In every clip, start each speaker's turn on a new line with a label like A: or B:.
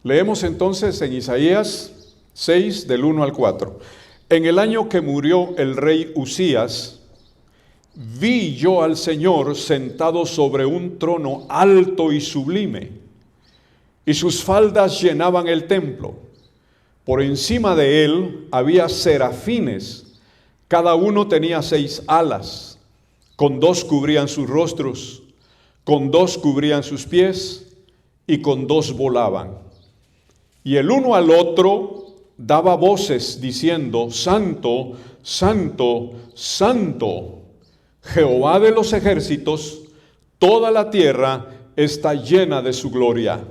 A: Leemos entonces en Isaías 6, del 1 al 4. En el año que murió el rey Usías, vi yo al Señor sentado sobre un trono alto y sublime, y sus faldas llenaban el templo. Por encima de él había serafines, cada uno tenía 6 alas, con 2 cubrían sus rostros, con 2 cubrían sus pies, y con 2 volaban. Y el uno al otro daba voces diciendo: Santo, Santo, Santo, Jehová de los ejércitos, toda la tierra está llena de su gloria.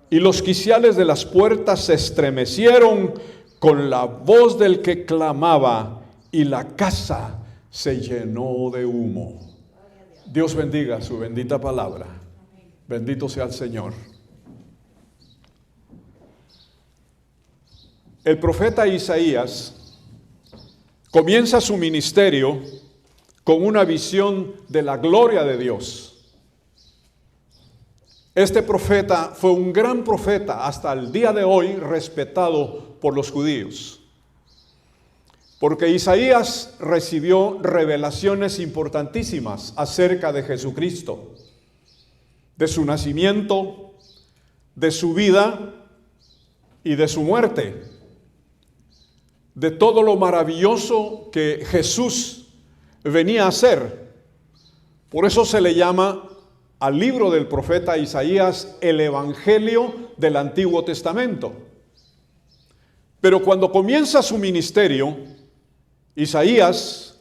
A: Y los quiciales de las puertas se estremecieron con la voz del que clamaba, y la casa se llenó de humo. Dios bendiga su bendita palabra. Bendito sea el Señor. El profeta Isaías comienza su ministerio con una visión de la gloria de Dios. Este profeta fue un gran profeta hasta el día de hoy, respetado por los judíos. Porque Isaías recibió revelaciones importantísimas acerca de Jesucristo, de su nacimiento, de su vida y de su muerte, de todo lo maravilloso que Jesús venía a hacer. Por eso se le llama al libro del profeta Isaías el Evangelio del Antiguo Testamento. Pero cuando comienza su ministerio, Isaías,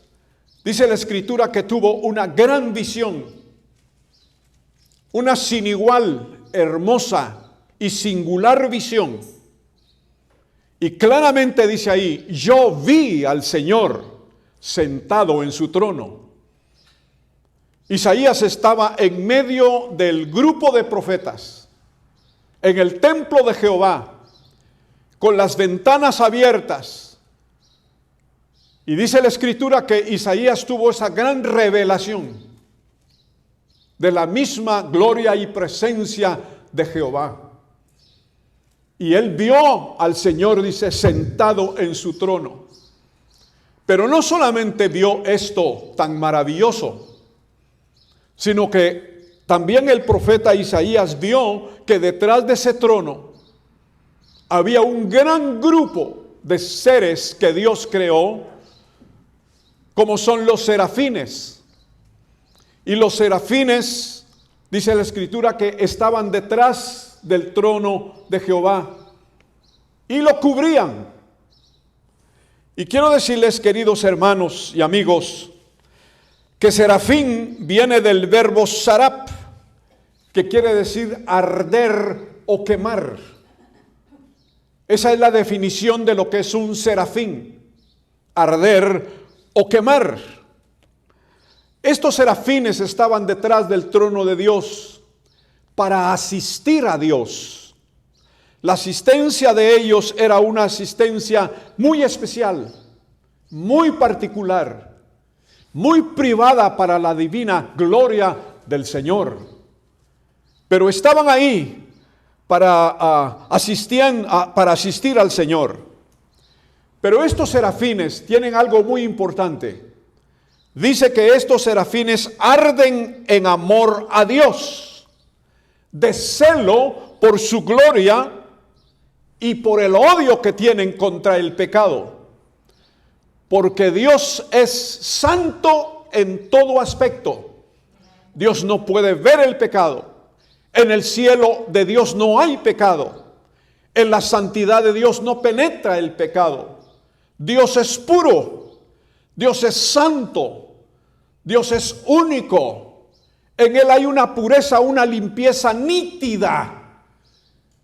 A: dice la Escritura que tuvo una gran visión, una sin igual, hermosa y singular visión. Y claramente dice ahí: yo vi al Señor sentado en su trono. Isaías estaba en medio del grupo de profetas, en el templo de Jehová, con las ventanas abiertas. Y dice la Escritura que Isaías tuvo esa gran revelación de la misma gloria y presencia de Jehová. Y él vio al Señor, dice, sentado en su trono. Pero no solamente vio esto tan maravilloso, sino que también el profeta Isaías vio que detrás de ese trono había un gran grupo de seres que Dios creó, como son los serafines. Y los serafines, dice la Escritura, que estaban detrás del trono de Jehová y lo cubrían. Y quiero decirles, queridos hermanos y amigos, que serafín viene del verbo sarap, que quiere decir arder o quemar. Esa es la definición de lo que es un serafín: arder o quemar. Estos serafines estaban detrás del trono de Dios para asistir a Dios. La asistencia de ellos era una asistencia muy especial, muy particular, muy privada para la divina gloria del Señor. Pero estaban ahí para asistir al Señor. Pero estos serafines tienen algo muy importante. Dice que estos serafines arden en amor a Dios, de celo por su gloria y por el odio que tienen contra el pecado. Porque Dios es santo en todo aspecto. Dios no puede ver el pecado. En el cielo de Dios no hay pecado. En la santidad de Dios no penetra el pecado. Dios es puro. Dios es santo. Dios es único. En Él hay una pureza, una limpieza nítida.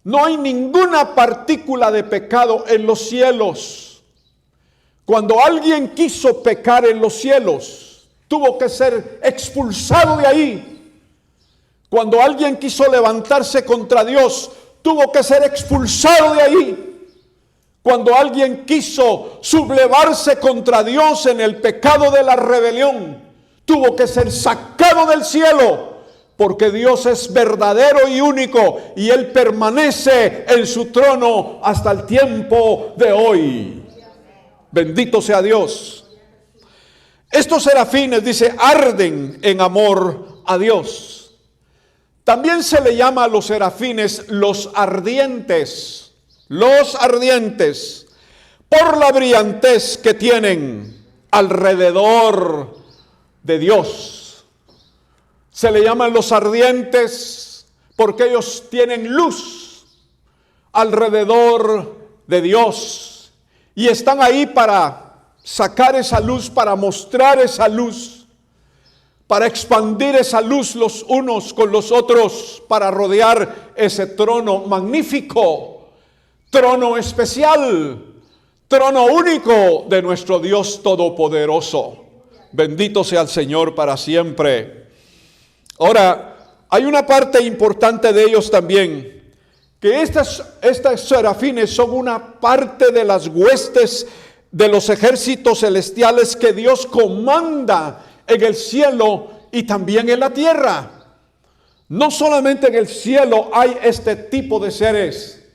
A: No hay ninguna partícula de pecado en los cielos. Cuando alguien quiso pecar en los cielos, tuvo que ser expulsado de ahí. Cuando alguien quiso levantarse contra Dios, tuvo que ser expulsado de ahí. Cuando alguien quiso sublevarse contra Dios en el pecado de la rebelión, tuvo que ser sacado del cielo porque Dios es verdadero y único y Él permanece en su trono hasta el tiempo de hoy. Bendito sea Dios. Estos serafines, dice, arden en amor a Dios. También se le llama a los serafines los ardientes, por la brillantez que tienen alrededor de Dios. Se le llaman los ardientes porque ellos tienen luz alrededor de Dios y están ahí para sacar esa luz, para mostrar esa luz, para expandir esa luz los unos con los otros, para rodear ese trono magnífico, trono especial, trono único de nuestro Dios Todopoderoso. Bendito sea el Señor para siempre. Ahora, hay una parte importante de ellos también, que estas serafines son una parte de las huestes de los ejércitos celestiales que Dios comanda en el cielo y también en la tierra. No solamente en el cielo hay este tipo de seres,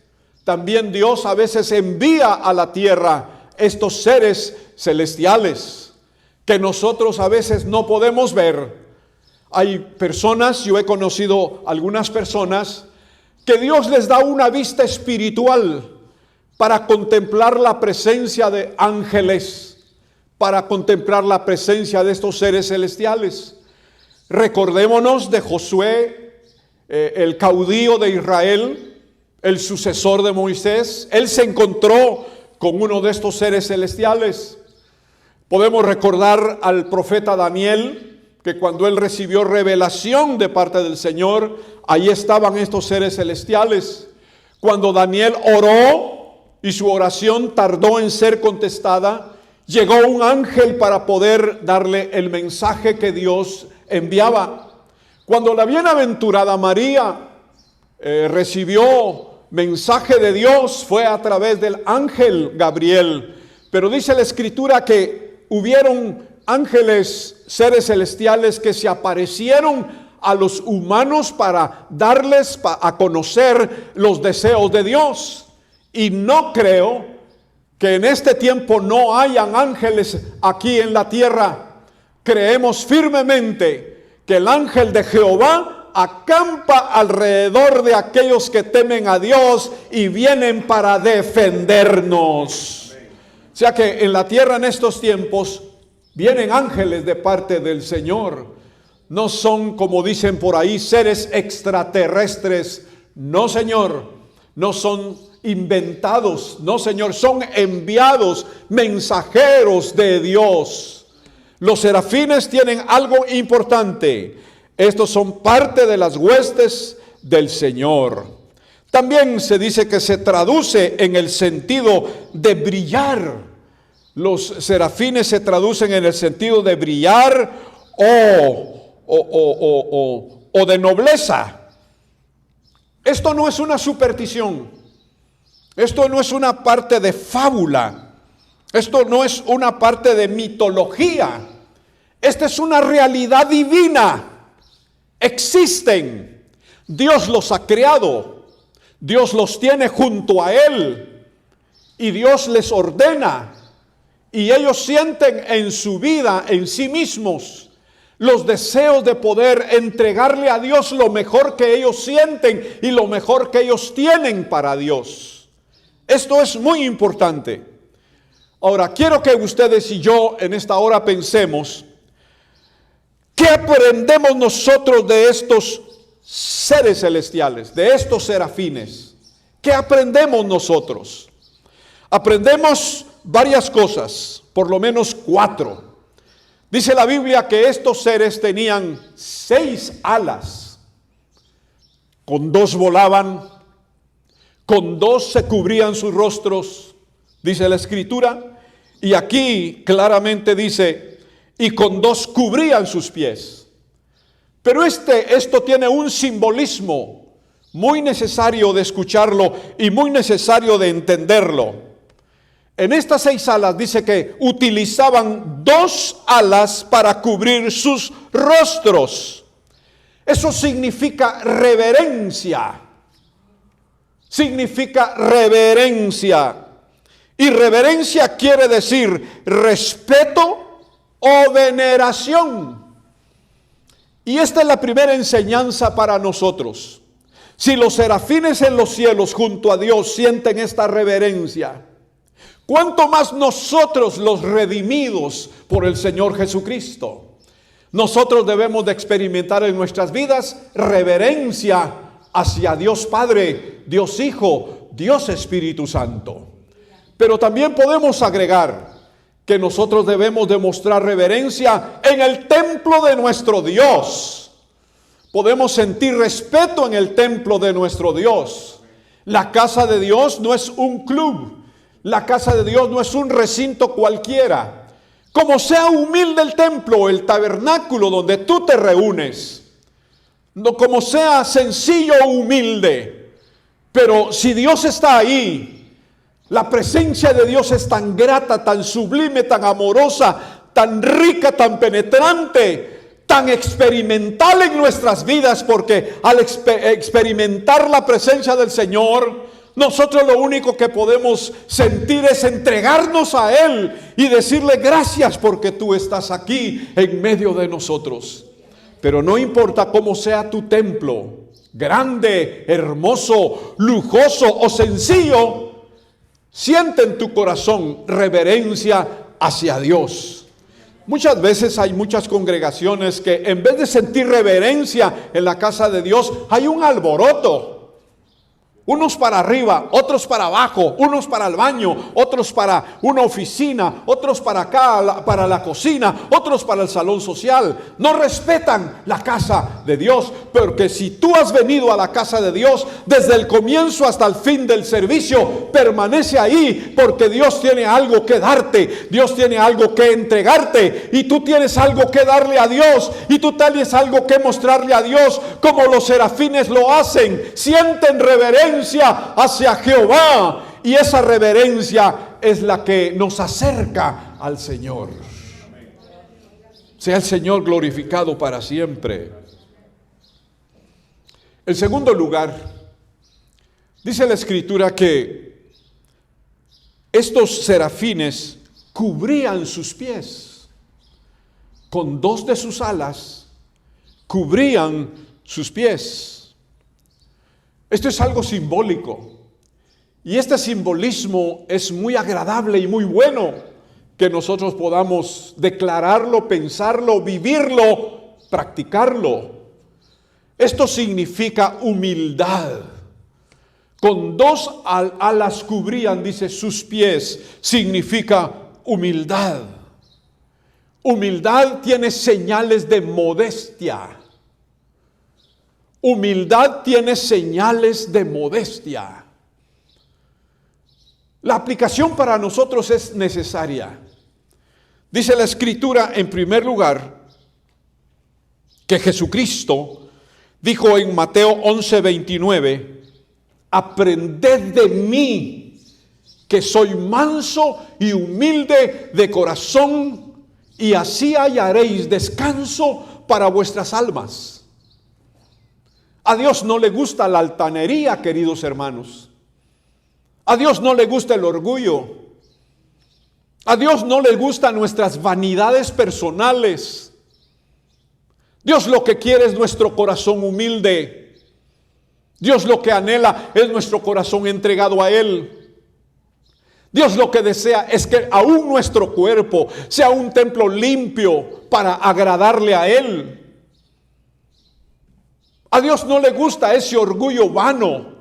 A: también Dios a veces envía a la tierra estos seres celestiales que nosotros a veces no podemos ver. Hay personas, yo he conocido algunas personas, que Dios les da una vista espiritual para contemplar la presencia de ángeles, para contemplar la presencia de estos seres celestiales. Recordémonos de Josué, el caudillo de Israel, el sucesor de Moisés. Él se encontró con uno de estos seres celestiales. Podemos recordar al profeta Daniel, que cuando él recibió revelación de parte del Señor, ahí estaban estos seres celestiales. Cuando Daniel oró y su oración tardó en ser contestada, llegó un ángel para poder darle el mensaje que Dios enviaba. Cuando la bienaventurada María recibió mensaje de Dios, fue a través del ángel Gabriel. Pero dice la Escritura que hubieron ángeles, seres celestiales que se aparecieron a los humanos para darles a conocer los deseos de Dios. Y no creo que en este tiempo no hayan ángeles aquí en la tierra. Creemos firmemente que el ángel de Jehová acampa alrededor de aquellos que temen a Dios y vienen para defendernos. O sea que en la tierra en estos tiempos vienen ángeles de parte del Señor. No son, como dicen por ahí, seres extraterrestres. No, Señor, no son inventados, no, Señor, son enviados, mensajeros de Dios. Los serafines tienen algo importante. Estos son parte de las huestes del Señor. También se dice que se traduce en el sentido de brillar. Los serafines se traducen en el sentido de brillar o de nobleza. Esto no es una superstición. Esto no es una parte de fábula. Esto no es una parte de mitología. Esta es una realidad divina. Existen. Dios los ha creado. Dios los tiene junto a Él. Y Dios les ordena. Y ellos sienten en su vida, en sí mismos, los deseos de poder entregarle a Dios lo mejor que ellos sienten y lo mejor que ellos tienen para Dios. Esto es muy importante. Ahora, quiero que ustedes y yo en esta hora pensemos, ¿qué aprendemos nosotros de estos seres celestiales, de estos serafines? ¿Qué aprendemos nosotros? Aprendemos varias cosas, por lo menos 4. Dice la Biblia que estos seres tenían 6 alas. Con 2 volaban, con 2 se cubrían sus rostros, dice la Escritura. Y aquí claramente dice, y con 2 cubrían sus pies. Pero esto tiene un simbolismo muy necesario de escucharlo y muy necesario de entenderlo. En estas 6 alas dice que utilizaban 2 alas para cubrir sus rostros. Eso significa reverencia. Significa reverencia. Y reverencia quiere decir respeto o veneración. Y esta es la primera enseñanza para nosotros. Si los serafines en los cielos junto a Dios sienten esta reverencia, ¿cuánto más nosotros, los redimidos por el Señor Jesucristo? Nosotros debemos de experimentar en nuestras vidas reverencia hacia Dios Padre, Dios Hijo, Dios Espíritu Santo. Pero también podemos agregar que nosotros debemos demostrar reverencia en el templo de nuestro Dios. Podemos sentir respeto en el templo de nuestro Dios. La casa de Dios no es un club. La casa de Dios no es un recinto cualquiera. Como sea humilde el templo, el tabernáculo donde tú te reúnes. No, como sea sencillo o humilde. Pero si Dios está ahí, la presencia de Dios es tan grata, tan sublime, tan amorosa, tan rica, tan penetrante, tan experimental en nuestras vidas, porque al experimentar la presencia del Señor, nosotros lo único que podemos sentir es entregarnos a Él y decirle gracias porque tú estás aquí en medio de nosotros. Pero no importa cómo sea tu templo, grande, hermoso, lujoso o sencillo, siente en tu corazón reverencia hacia Dios. Muchas veces hay muchas congregaciones que en vez de sentir reverencia en la casa de Dios, hay un alboroto. Unos para arriba, otros para abajo, unos para el baño, otros para una oficina, otros para acá, para la cocina, otros para el salón social. No respetan la casa de Dios, porque si tú has venido a la casa de Dios desde el comienzo hasta el fin del servicio, permanece ahí, porque Dios tiene algo que darte, Dios tiene algo que entregarte, y tú tienes algo que darle a Dios, y tú tienes algo que mostrarle a Dios, como los serafines lo hacen. Sienten reverencia hacia Jehová, y esa reverencia es la que nos acerca al Señor. Sea el Señor glorificado para siempre. En segundo lugar, dice la Escritura que estos serafines cubrían sus pies con dos de sus alas, cubrían sus pies. Esto es algo simbólico, y este simbolismo es muy agradable y muy bueno que nosotros podamos declararlo, pensarlo, vivirlo, practicarlo. Esto significa humildad. Con dos alas cubrían, dice, sus pies, significa humildad. Humildad tiene señales de modestia. Humildad tiene señales de modestia. La aplicación para nosotros es necesaria. Dice la Escritura, en primer lugar, que Jesucristo dijo en Mateo 11:29, aprended de mí, que soy manso y humilde de corazón, y así hallaréis descanso para vuestras almas. A Dios no le gusta la altanería, queridos hermanos. A Dios no le gusta el orgullo. A Dios no le gustan nuestras vanidades personales. Dios lo que quiere es nuestro corazón humilde. Dios lo que anhela es nuestro corazón entregado a Él. Dios lo que desea es que aún nuestro cuerpo sea un templo limpio para agradarle a Él. A Dios no le gusta ese orgullo vano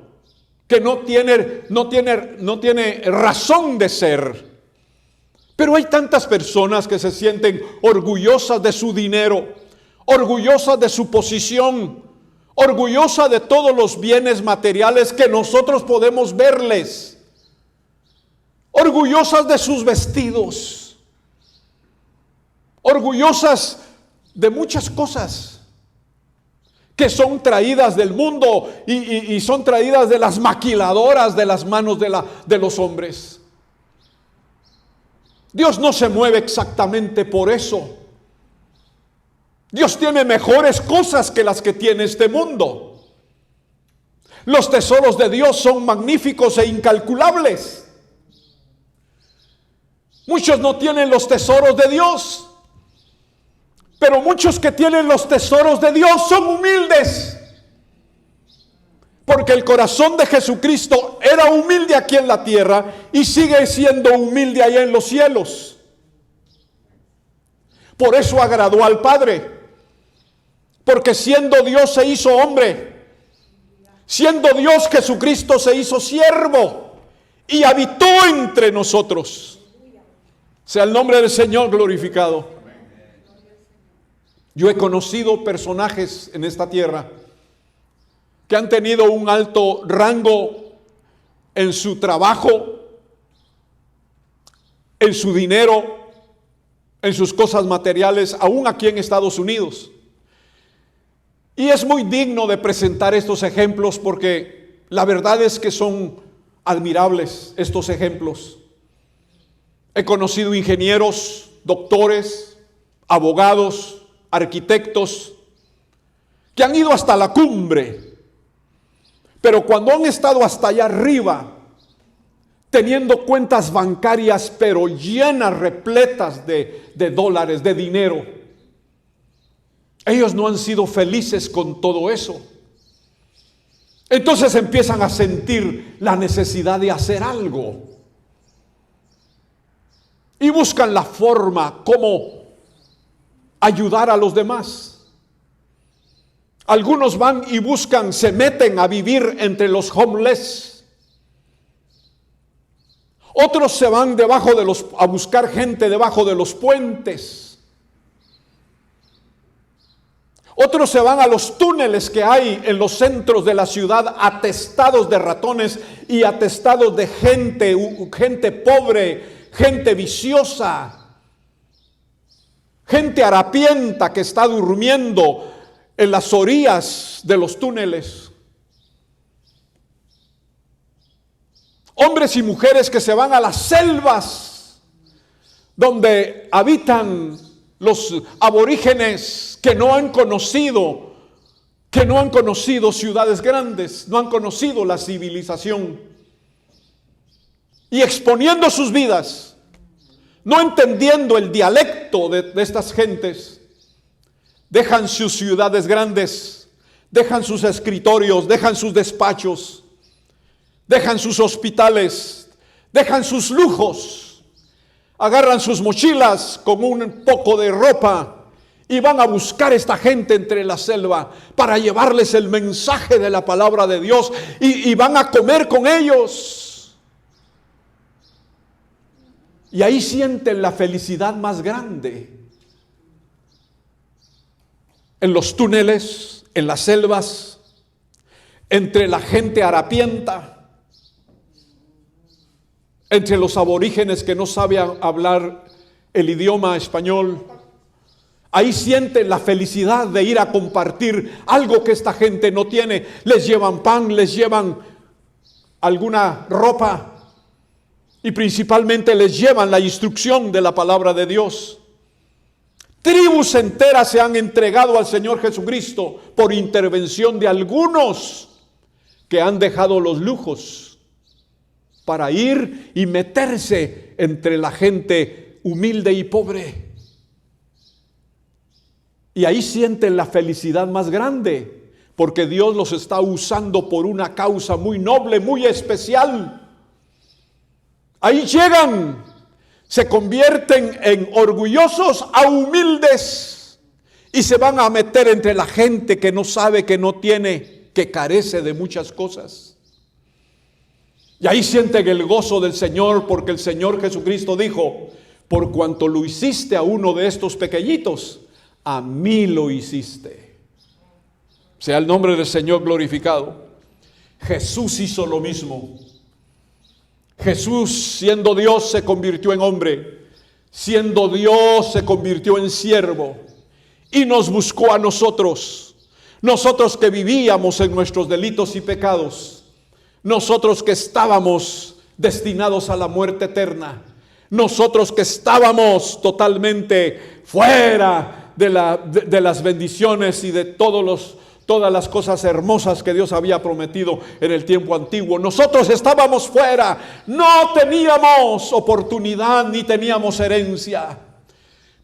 A: que no tiene razón de ser. Pero hay tantas personas que se sienten orgullosas de su dinero, orgullosas de su posición, orgullosas de todos los bienes materiales que nosotros podemos verles, orgullosas de sus vestidos, orgullosas de muchas cosas que son traídas del mundo y son traídas de las maquiladoras de las manos de los hombres. Dios no se mueve exactamente por eso. Dios tiene mejores cosas que las que tiene este mundo. Los tesoros de Dios son magníficos e incalculables. Muchos no tienen los tesoros de Dios, pero muchos que tienen los tesoros de Dios son humildes. Porque el corazón de Jesucristo era humilde aquí en la tierra y sigue siendo humilde allá en los cielos. Por eso agradó al Padre. Porque siendo Dios se hizo hombre. Siendo Dios, Jesucristo se hizo siervo y habitó entre nosotros. Sea el nombre del Señor glorificado. Yo he conocido personajes en esta tierra que han tenido un alto rango en su trabajo, en su dinero, en sus cosas materiales, aún aquí en Estados Unidos. Y es muy digno de presentar estos ejemplos porque la verdad es que son admirables estos ejemplos. He conocido ingenieros, doctores, abogados, arquitectos que han ido hasta la cumbre, pero cuando han estado hasta allá arriba, teniendo cuentas bancarias pero llenas, repletas de dólares, de dinero, ellos no han sido felices con todo eso. Entonces empiezan a sentir la necesidad de hacer algo y buscan la forma como ayudar a los demás. Algunos van y buscan, se meten a vivir entre los homeless. Otros se van a buscar gente debajo de los puentes. Otros se van a los túneles que hay en los centros de la ciudad, atestados de ratones y atestados de gente pobre, gente viciosa, gente harapienta que está durmiendo en las orillas de los túneles. Hombres y mujeres que se van a las selvas donde habitan los aborígenes que no han conocido ciudades grandes, no han conocido la civilización, y exponiendo sus vidas, no entendiendo el dialecto de estas gentes, dejan sus ciudades grandes, dejan sus escritorios, dejan sus despachos, dejan sus hospitales, dejan sus lujos, agarran sus mochilas con un poco de ropa y van a buscar a esta gente entre la selva para llevarles el mensaje de la palabra de Dios y van a comer con ellos. Y ahí sienten la felicidad más grande. En los túneles, en las selvas, entre la gente harapienta, entre los aborígenes que no saben hablar el idioma español. Ahí sienten la felicidad de ir a compartir algo que esta gente no tiene. Les llevan pan, les llevan alguna ropa y principalmente les llevan la instrucción de la palabra de Dios. Tribus enteras se han entregado al Señor Jesucristo por intervención de algunos que han dejado los lujos para ir y meterse entre la gente humilde y pobre. Y ahí sienten la felicidad más grande, porque Dios los está usando por una causa muy noble, muy especial. Ahí llegan, se convierten en orgullosos a humildes y se van a meter entre la gente que no sabe, que no tiene, que carece de muchas cosas. Y ahí sienten el gozo del Señor, porque el Señor Jesucristo dijo: por cuanto lo hiciste a uno de estos pequeñitos, a mí lo hiciste. Sea el nombre del Señor glorificado. Jesús hizo lo mismo. Jesús, siendo Dios, se convirtió en hombre. Siendo Dios, se convirtió en siervo y nos buscó a nosotros. Nosotros que vivíamos en nuestros delitos y pecados. Nosotros que estábamos destinados a la muerte eterna. Nosotros que estábamos totalmente fuera de las bendiciones y de todas las cosas hermosas que Dios había prometido en el tiempo antiguo. Nosotros estábamos fuera, no teníamos oportunidad ni teníamos herencia.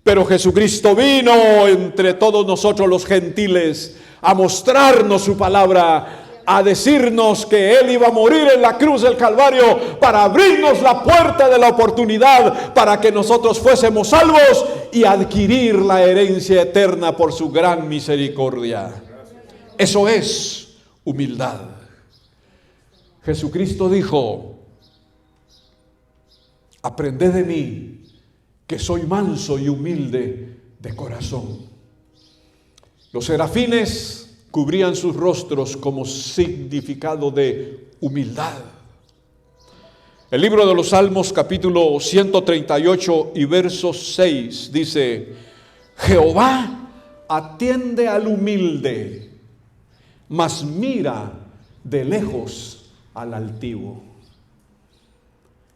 A: Pero Jesucristo vino entre todos nosotros los gentiles a mostrarnos su palabra, a decirnos que Él iba a morir en la cruz del Calvario para abrirnos la puerta de la oportunidad para que nosotros fuésemos salvos y adquirir la herencia eterna por su gran misericordia. Eso es humildad. Jesucristo dijo: aprended de mí, que soy manso y humilde de corazón. Los serafines cubrían sus rostros como significado de humildad. El libro de los Salmos, capítulo 138 y verso 6, dice: Jehová atiende al humilde, mas mira de lejos al altivo.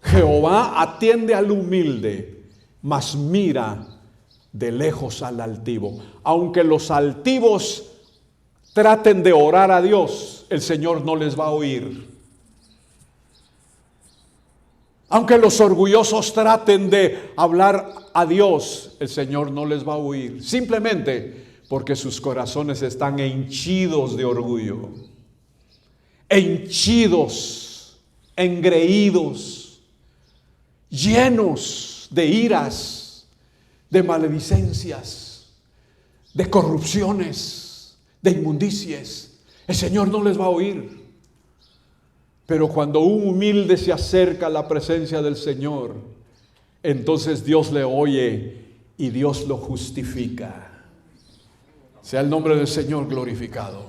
A: Jehová atiende al humilde, mas mira de lejos al altivo. Aunque los altivos traten de orar a Dios, el Señor no les va a oír. Aunque los orgullosos traten de hablar a Dios, el Señor no les va a oír. Simplemente porque sus corazones están henchidos de orgullo, henchidos, engreídos, llenos de iras, de maledicencias, de corrupciones, de inmundicias. El Señor no les va a oír. Pero cuando un humilde se acerca a la presencia del Señor, entonces Dios le oye y Dios lo justifica. Sea el nombre del Señor glorificado.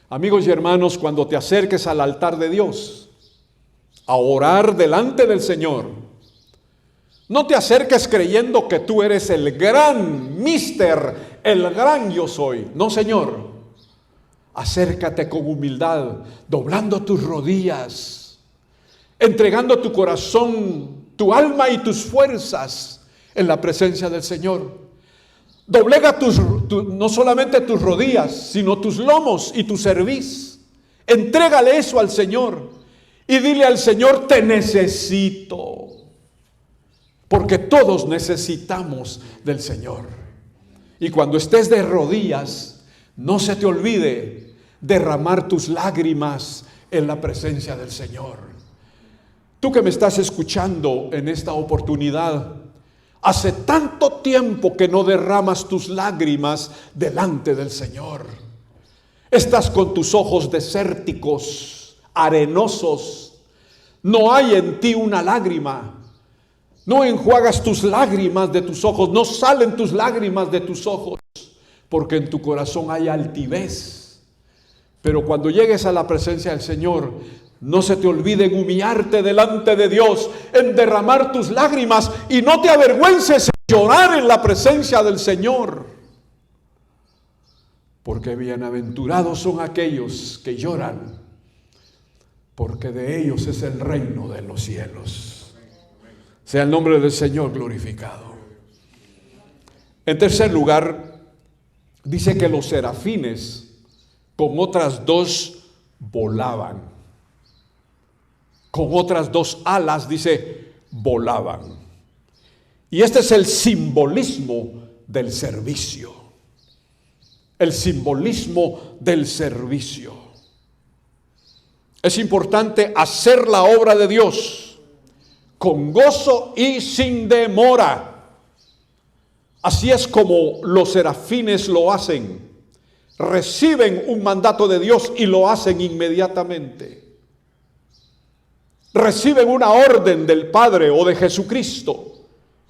A: Amigos y hermanos, cuando te acerques al altar de Dios a orar delante del Señor, no te acerques creyendo que tú eres el gran mister, el gran yo soy. No, Señor. Acércate con humildad, doblando tus rodillas, entregando tu corazón, tu alma y tus fuerzas en la presencia del Señor. Doblega no solamente tus rodillas, sino tus lomos y tu cerviz. Entrégale eso al Señor y dile al Señor: te necesito. Porque todos necesitamos del Señor. Y cuando estés de rodillas, no se te olvide derramar tus lágrimas en la presencia del Señor. Tú que me estás escuchando en esta oportunidad, hace tanto tiempo que no derramas tus lágrimas delante del Señor. Estás con tus ojos desérticos, arenosos. No hay en ti una lágrima. No enjuagas tus lágrimas de tus ojos. No salen tus lágrimas de tus ojos, porque en tu corazón hay altivez. Pero cuando llegues a la presencia del Señor, no se te olvide en humillarte delante de Dios, en derramar tus lágrimas, y no te avergüences en llorar en la presencia del Señor. Porque bienaventurados son aquellos que lloran, porque de ellos es el reino de los cielos. Sea el nombre del Señor glorificado. En tercer lugar, dice que los serafines con otras dos volaban. Con otras dos alas, dice, volaban. Y este es el simbolismo del servicio. El simbolismo del servicio. Es importante hacer la obra de Dios con gozo y sin demora. Así es como los serafines lo hacen. Reciben un mandato de Dios y lo hacen inmediatamente. Reciben una orden del Padre o de Jesucristo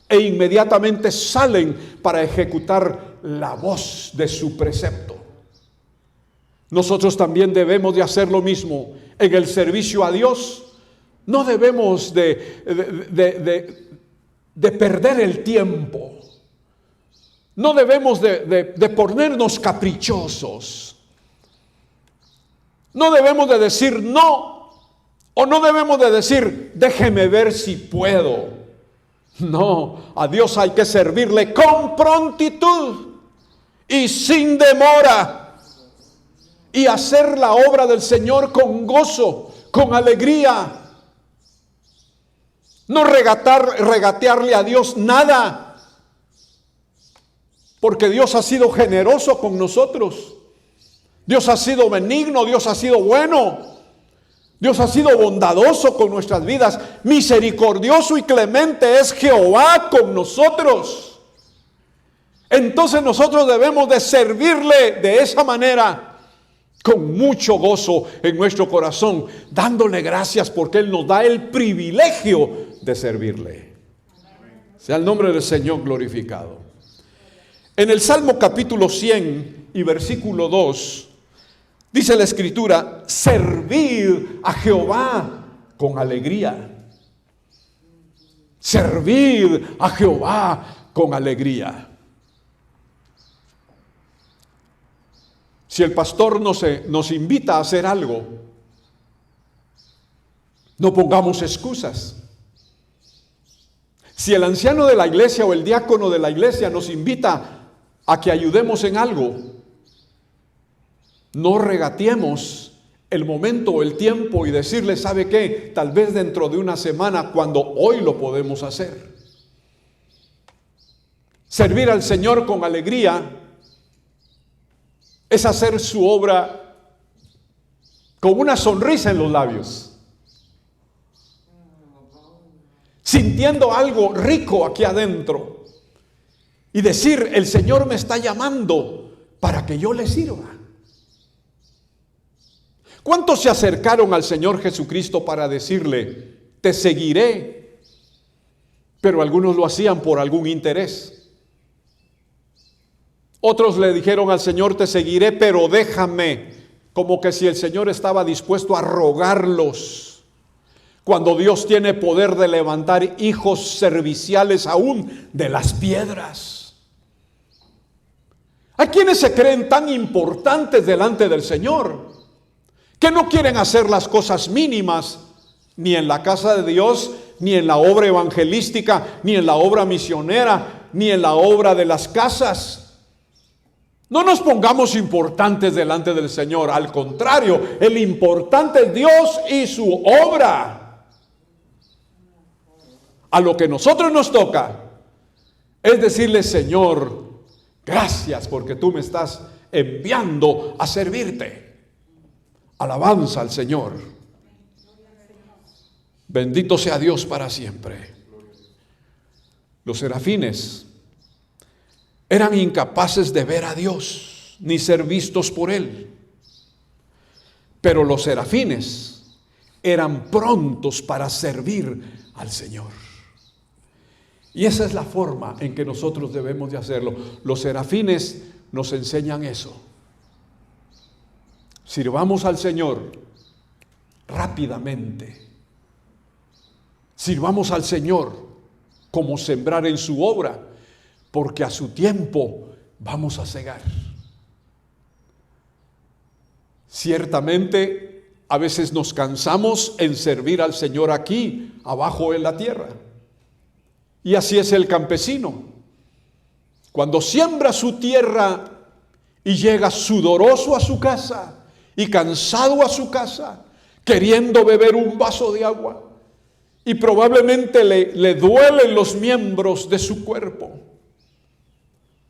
A: e inmediatamente salen para ejecutar la voz de su precepto. Nosotros también debemos de hacer lo mismo en el servicio a Dios. No debemos de perder el tiempo. No debemos de ponernos caprichosos. No debemos de decir no, o no debemos de decir déjeme ver si puedo. No, a Dios hay que servirle con prontitud. y sin demora, y hacer la obra del Señor con gozo, con alegría. No regatearle a Dios nada, porque Dios ha sido generoso con nosotros. Dios ha sido benigno, Dios ha sido bueno, Dios ha sido bondadoso con nuestras vidas. Misericordioso y clemente es Jehová con nosotros. Entonces nosotros debemos de servirle de esa manera, con mucho gozo en nuestro corazón, dándole gracias porque Él nos da el privilegio de servirle. Sea el nombre del Señor glorificado. En el Salmo capítulo 100 y versículo 2, dice la Escritura: servid a Jehová con alegría. Servid a Jehová con alegría. Si el pastor nos invita a hacer algo, no pongamos excusas. Si el anciano de la iglesia o el diácono de la iglesia nos invita a que ayudemos en algo, no regateemos el momento o el tiempo y decirle: ¿sabe qué? Tal vez dentro de una semana, cuando hoy lo podemos hacer. Servir al Señor con alegría es hacer su obra con una sonrisa en los labios, sintiendo algo rico aquí adentro y decir: el Señor me está llamando para que yo le sirva. ¿Cuántos se acercaron al Señor Jesucristo para decirle: te seguiré? Pero algunos lo hacían por algún interés. Otros le dijeron al Señor: te seguiré, pero déjame. Como que si el Señor estaba dispuesto a rogarlos, cuando Dios tiene poder de levantar hijos serviciales aún de las piedras. Hay quienes se creen tan importantes delante del Señor que no quieren hacer las cosas mínimas, ni en la casa de Dios, ni en la obra evangelística, ni en la obra misionera, ni en la obra de las casas. No nos pongamos importantes delante del Señor. Al contrario, el importante es Dios y su obra. A lo que nosotros nos toca es decirle: Señor, gracias porque tú me estás enviando a servirte. Alabanza al Señor. Bendito sea Dios para siempre. Los serafines eran incapaces de ver a Dios ni ser vistos por Él. Pero los serafines eran prontos para servir al Señor. Y esa es la forma en que nosotros debemos de hacerlo. Los serafines nos enseñan eso. Sirvamos al Señor rápidamente. Sirvamos al Señor como sembrar en su obra, porque a su tiempo vamos a segar. Ciertamente, a veces nos cansamos en servir al Señor aquí, abajo en la tierra. Y así es el campesino. Cuando siembra su tierra y llega sudoroso a su casa y cansado a su casa, queriendo beber un vaso de agua, y probablemente le duelen los miembros de su cuerpo.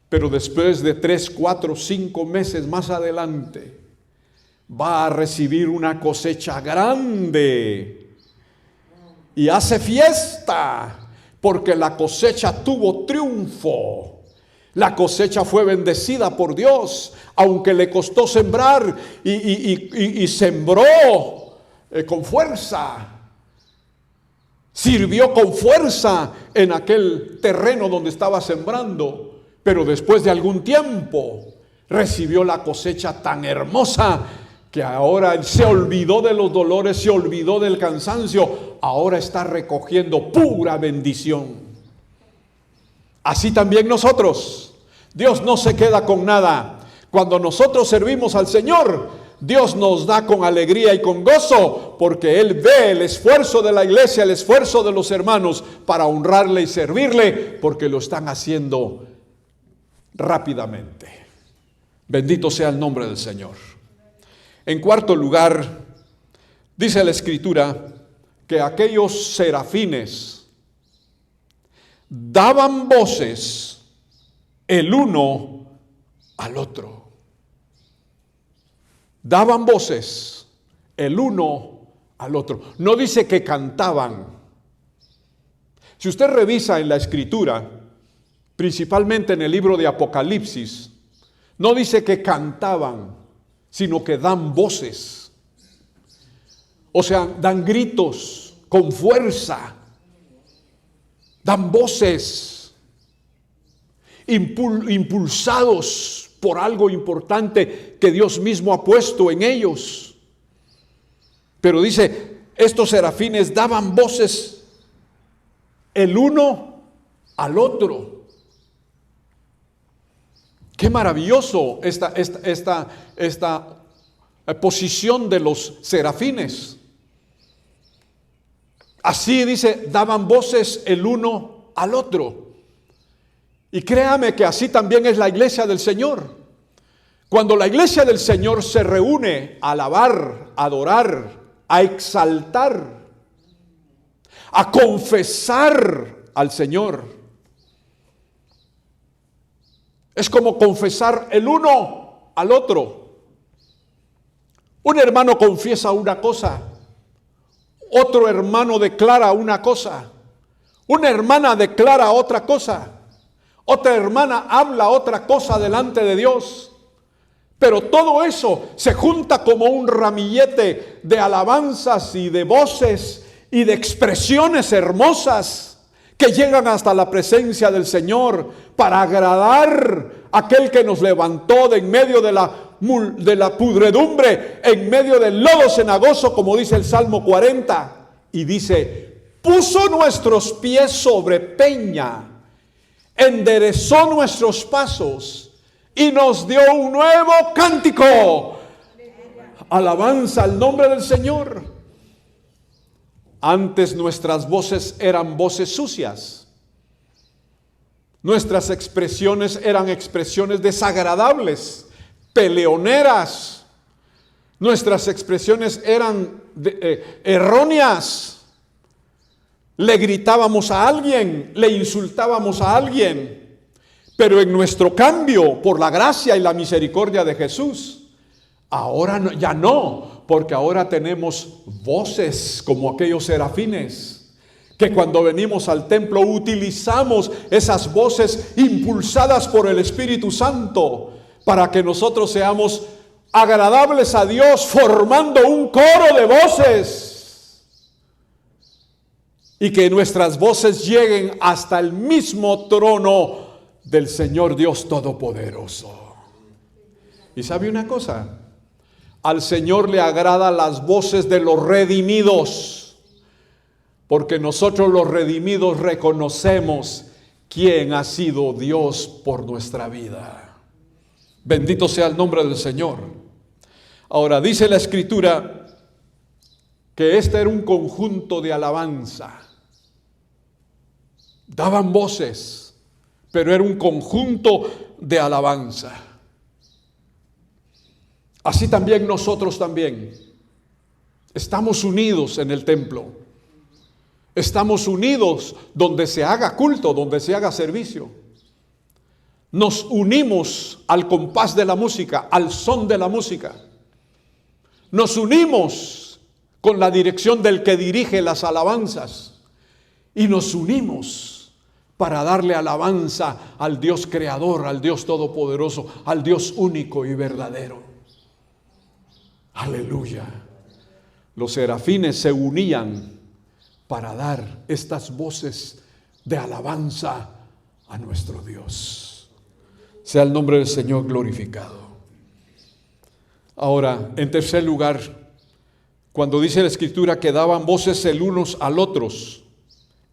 A: Pero después de 3, 4, 5 meses más adelante, va a recibir una cosecha grande y hace fiesta porque la cosecha tuvo triunfo. La cosecha fue bendecida por Dios, aunque le costó sembrar y sembró con fuerza. Sirvió con fuerza en aquel terreno donde estaba sembrando. Pero después de algún tiempo recibió la cosecha tan hermosa que ahora se olvidó de los dolores, se olvidó del cansancio, ahora está recogiendo pura bendición. Así también nosotros, Dios no se queda con nada. Cuando nosotros servimos al Señor, Dios nos da con alegría y con gozo, porque Él ve el esfuerzo de la iglesia, el esfuerzo de los hermanos para honrarle y servirle, porque lo están haciendo rápidamente. Bendito sea el nombre del Señor. En cuarto lugar, dice la Escritura que aquellos serafines daban voces el uno al otro. Daban voces el uno al otro. No dice que cantaban. Si usted revisa en la Escritura, principalmente en el libro de Apocalipsis, no dice que cantaban, sino que dan voces. O sea, dan gritos con fuerza. Dan voces impulsados por algo importante que Dios mismo ha puesto en ellos. Pero dice, estos serafines daban voces el uno al otro. Qué maravilloso esta posición de los serafines. Así dice, daban voces el uno al otro. Y créame que así también es la iglesia del Señor. Cuando la iglesia del Señor se reúne a alabar, a adorar, a exaltar, a confesar al Señor, es como confesar el uno al otro. Un hermano confiesa una cosa, otro hermano declara una cosa, una hermana declara otra cosa, otra hermana habla otra cosa delante de Dios. Pero todo eso se junta como un ramillete de alabanzas y de voces y de expresiones hermosas que llegan hasta la presencia del Señor para agradar a aquel que nos levantó de en medio de la pudredumbre, en medio del lodo cenagoso, como dice el Salmo 40, y dice, puso nuestros pies sobre peña, enderezó nuestros pasos y nos dio un nuevo cántico. Alabanza al nombre del Señor. Antes nuestras voces eran voces sucias. Nuestras expresiones eran expresiones desagradables, peleoneras. Nuestras expresiones eran erróneas. Le gritábamos a alguien, le insultábamos a alguien. Pero en nuestro cambio, por la gracia y la misericordia de Jesús, ahora no, ya no, porque ahora tenemos voces como aquellos serafines, que cuando venimos al templo utilizamos esas voces impulsadas por el Espíritu Santo para que nosotros seamos agradables a Dios, formando un coro de voces y que nuestras voces lleguen hasta el mismo trono del Señor Dios Todopoderoso. ¿Y sabe una cosa? Al Señor le agradan las voces de los redimidos, porque nosotros los redimidos reconocemos quién ha sido Dios por nuestra vida. Bendito sea el nombre del Señor. Ahora, dice la Escritura que este era un conjunto de alabanza. Daban voces, pero era un conjunto de alabanza. Así también nosotros también estamos unidos en el templo. Estamos unidos donde se haga culto, donde se haga servicio. Nos unimos al compás de la música, al son de la música. Nos unimos con la dirección del que dirige las alabanzas. Y nos unimos para darle alabanza al Dios creador, al Dios todopoderoso, al Dios único y verdadero. Aleluya. Los serafines se unían para dar estas voces de alabanza a nuestro Dios. Sea el nombre del Señor glorificado. Ahora, en tercer lugar, cuando dice la Escritura que daban voces el unos al otros,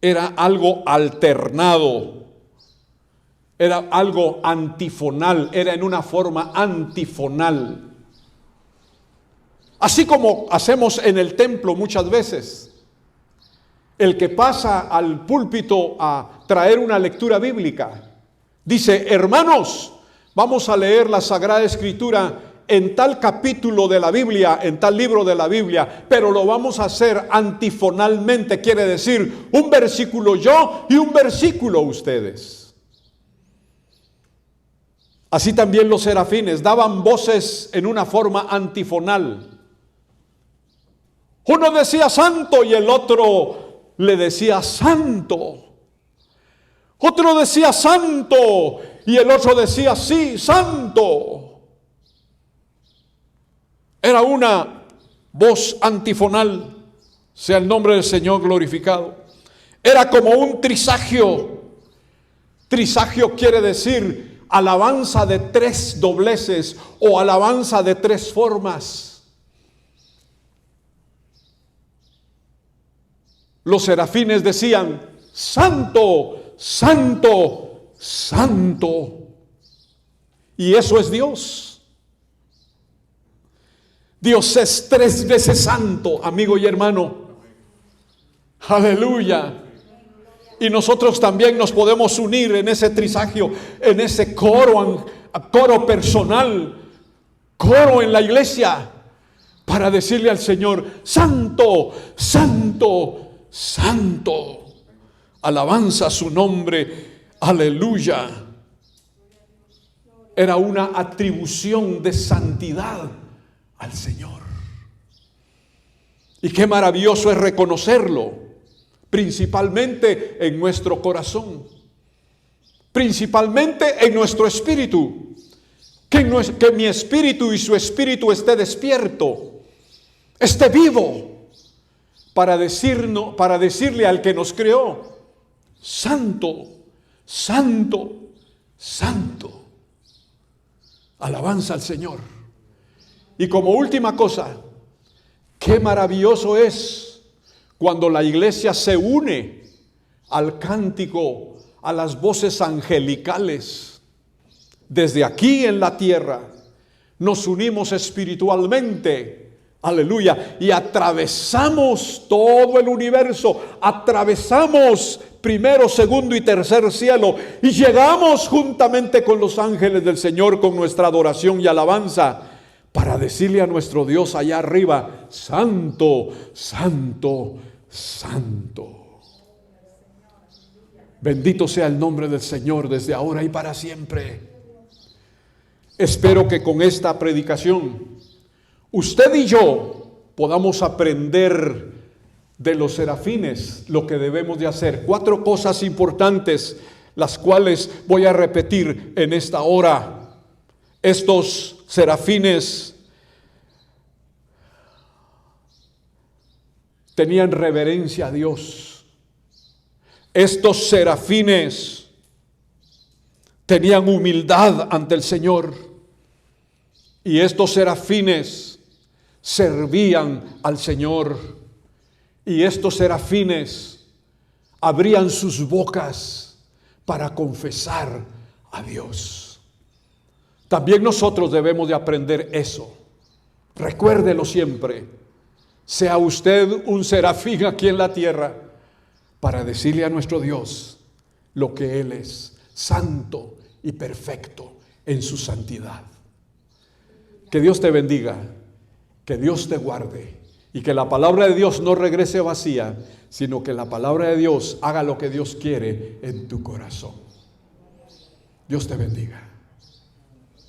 A: era algo alternado, era algo antifonal, era en una forma antifonal. Así como hacemos en el templo muchas veces. El que pasa al púlpito a traer una lectura bíblica dice: hermanos, Vamos a leer la Sagrada Escritura en tal capítulo de la Biblia, en tal libro de la Biblia, pero lo vamos a hacer antifonalmente, quiere decir un versículo yo y un versículo ustedes. Así también los serafines daban voces en una forma antifonal. Uno decía santo y el otro le decía santo. Otro decía santo y el otro decía sí, santo. Era una voz antifonal, sea el nombre del Señor glorificado. Era como un trisagio. Trisagio quiere decir alabanza de tres dobleces o alabanza de tres formas. Los serafines decían, santo, santo, santo. Y eso es Dios. Dios es tres veces santo, amigo y hermano. Aleluya. Y nosotros también nos podemos unir en ese trisagio, en ese coro personal, coro en la iglesia, para decirle al Señor, santo, santo, santo. Alabanza su nombre, aleluya. Era una atribución de santidad al Señor. Y qué maravilloso es reconocerlo, principalmente en nuestro corazón, principalmente en nuestro espíritu, que mi espíritu y su espíritu esté despierto, esté vivo, para decirle al que nos creó, santo, santo, santo. Alabanza al Señor. Y como última cosa, qué maravilloso es cuando la iglesia se une al cántico, a las voces angelicales. Desde aquí en la tierra nos unimos espiritualmente, aleluya, y atravesamos todo el universo, atravesamos primero, segundo y tercer cielo, y llegamos juntamente con los ángeles del Señor con nuestra adoración y alabanza, para decirle a nuestro Dios allá arriba, santo, santo, santo. Bendito sea el nombre del Señor desde ahora y para siempre. Espero que con esta predicación usted y yo podamos aprender de los serafines lo que debemos de hacer. 4 cosas importantes, las cuales voy a repetir en esta hora. Estos serafines tenían reverencia a Dios. Estos serafines tenían humildad ante el Señor. Y estos serafines servían al Señor. Y estos serafines abrían sus bocas para confesar a Dios. También nosotros debemos de aprender eso. Recuérdelo siempre. Sea usted un serafín aquí en la tierra para decirle a nuestro Dios lo que Él es, santo y perfecto en su santidad. Que Dios te bendiga, que Dios te guarde y que la palabra de Dios no regrese vacía, sino que la palabra de Dios haga lo que Dios quiere en tu corazón. Dios te bendiga.